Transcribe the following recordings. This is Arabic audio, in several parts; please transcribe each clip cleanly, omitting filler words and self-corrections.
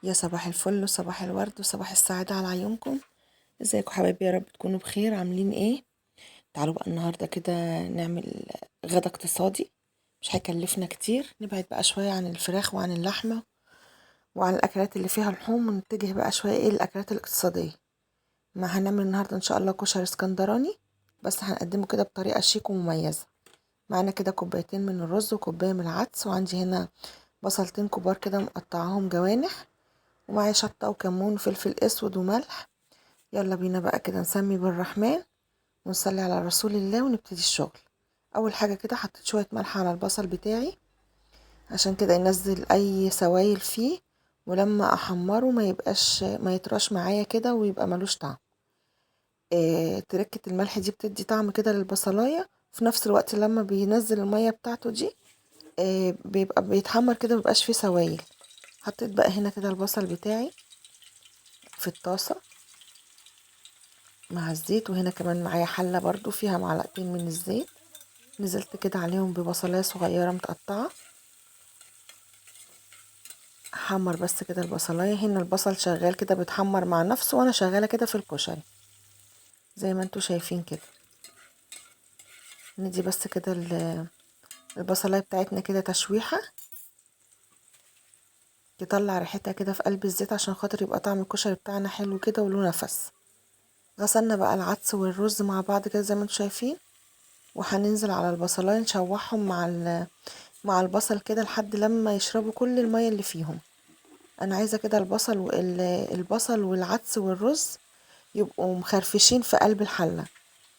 يا صباح الفل وصباح الورد وصباح السعادة على عيونكم. ازيكم حبايبي؟ يا رب تكونوا بخير. عاملين ايه؟ تعالوا بقى النهاردة كده نعمل غدا اقتصادي، مش هيكلفنا كتير. نبعد بقى شوية عن الفراخ وعن اللحمة وعن الأكلات اللي فيها لحوم، ونتجه بقى شوية ايه الأكلات الاقتصادية. ما هنعمل النهاردة ان شاء الله كشري اسكندراني، بس هنقدمه كده بطريقة شيك ومميزة. معانا كده كوبايتين من الرز وكوباية من العدس، وعندي هنا بصلتين كبار كده مقطعاهم جوانح، ومعايا شطة وكمون وفلفل اسود وملح. يلا بينا بقى كده نسمي بالرحمن ونصلي على رسول الله ونبتدي الشغل. اول حاجة كده حطيت شوية ملح على البصل بتاعي عشان كده ينزل اي سوائل فيه، ولما احمره ما يطراش معايا كده ويبقى ملوش طعم. تركة الملح دي بتدي طعم كده للبصلاية، في نفس الوقت لما بينزل المية بتاعته دي بيبقى بيتحمر كده مبيبقاش فيه سوائل. حطيت بقى هنا كده البصل بتاعي في الطاسة مع الزيت، وهنا كمان معايا حلة برضو فيها معلقتين من الزيت. نزلت كده عليهم ببصلاية صغيرة متقطعة، حمر بس كده البصلاية. هنا البصل شغال كده بيتحمر مع نفسه وانا شغالة كده في الكشري زي ما انتوا شايفين كده. ندي بس كده البصلاية بتاعتنا كده تشويحة تطلع ريحتها كده في قلب الزيت، عشان خاطر يبقى طعم الكشري بتاعنا حلو كده وله نفس. غسلنا بقى العدس والرز مع بعض كده زي ما انتوا شايفين، وهننزل على البصلاية نشوحهم مع البصل كده لحد لما يشربوا كل المية اللي فيهم. انا عايزة كده البصل والعدس والرز يبقوا مخرفشين في قلب الحلة،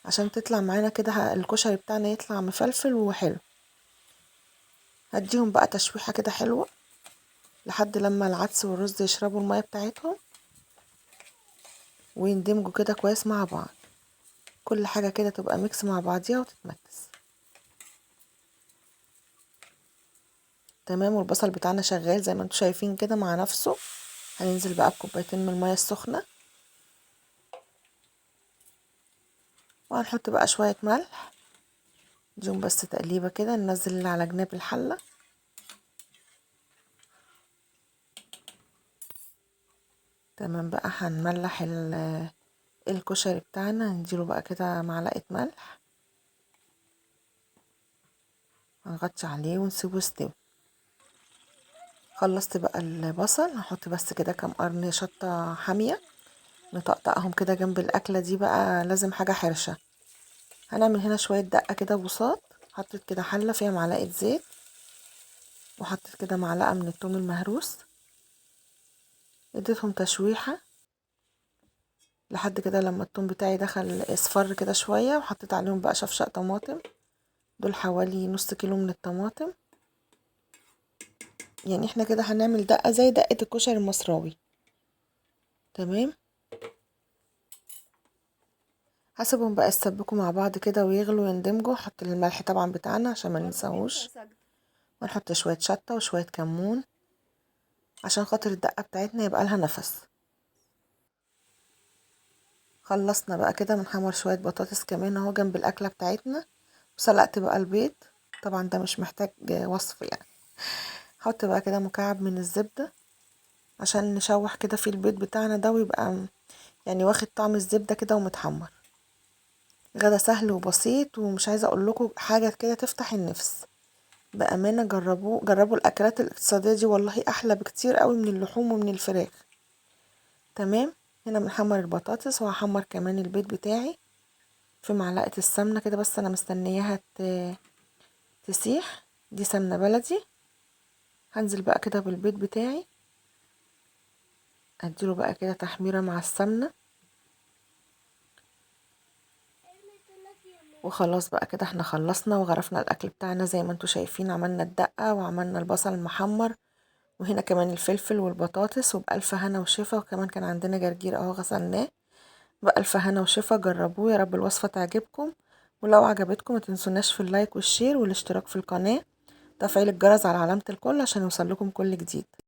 عشان تطلع معانا كده الكشري بتاعنا يطلع مفلفل وحلو. هديهم بقى تشويحة كده حلوة لحد لما العدس والرز يشربوا المية بتاعتهم ويندمجوا كده كويس مع بعض. كل حاجة كده تبقى ميكس مع بعضيها وتتمكس تمام. والبصل بتاعنا شغال زي ما انتوا شايفين كده مع نفسه. هننزل بقى بكوبايتين من المية السخنة، وهنحط بقى شوية ملح. نديهم بس تقليبة كده، ننزل اللي على جناب الحلة. تمام بقى هنملح الكشري بتاعنا، نديله بقى كده معلقة ملح، هنغطي عليه ونسيبه يستوي. خلصت بقى البصل، هحط بس كده كام قرن شطة حامية نطقطقهم كده جنب الأكلة دي، بقى لازم حاجة حرشة. هنعمل هنا شوية دقة كده بساط. حطيت كده حلة فيها معلقة زيت، وحطيت كده معلقة من الثوم المهروس، اديتهم تشويحة لحد كده لما الثوم بتاعي دخل اصفر كده شوية، وحطيت عليهم بقى شفشق طماطم. دول حوالي نص كيلو من الطماطم. يعني احنا كده هنعمل دقة زي دقة الكشري المصراوي. تمام. هسيبهم بقى يتسبكوا مع بعض كده ويغلوا ويندمجوا. حط الملح طبعا بتاعنا عشان ما ننساهوش، ونحط شوية شطة وشوية كمون عشان خاطر الدقة بتاعتنا يبقى لها نفس. خلصنا بقى كده بنحمر شوية بطاطس كمان اهو جنب الأكلة بتاعتنا. وسلقت بقى البيض، طبعا ده مش محتاج وصف يعني. حط بقى كده مكعب من الزبدة عشان نشوح كده في البيض بتاعنا ده، ويبقى يعني واخد طعم الزبدة كده ومتحمر. غدا سهل وبسيط، ومش عايزة اقول لكم حاجة كده تفتح النفس. بأمانة جربوا الأكلات الاقتصادية دي، والله أحلى بكتير قوي من اللحوم ومن الفراخ. تمام. هنا بنحمر البطاطس، وهحمر كمان البيض بتاعي في معلقة السمنة كده، بس أنا مستنياها تسيح. دي سمنة بلدي. هنزل بقى كده بالبيض بتاعي، اديله بقى كده تحميرة مع السمنة. وخلاص بقى كده احنا خلصنا وغرفنا الأكل بتاعنا زي ما انتوا شايفين. عملنا الدقة وعملنا البصل المحمر، وهنا كمان الفلفل والبطاطس، وبألف هنا وشفا. وكمان كان عندنا جرجير اهو غسلناه. بألف هنا وشفا، جربوه يا رب الوصفة تعجبكم. ولو عجبتكم ما تنسوناش في اللايك والشير والاشتراك في القناة، تفعيل الجرس على علامة الكل عشان يوصل لكم كل جديد.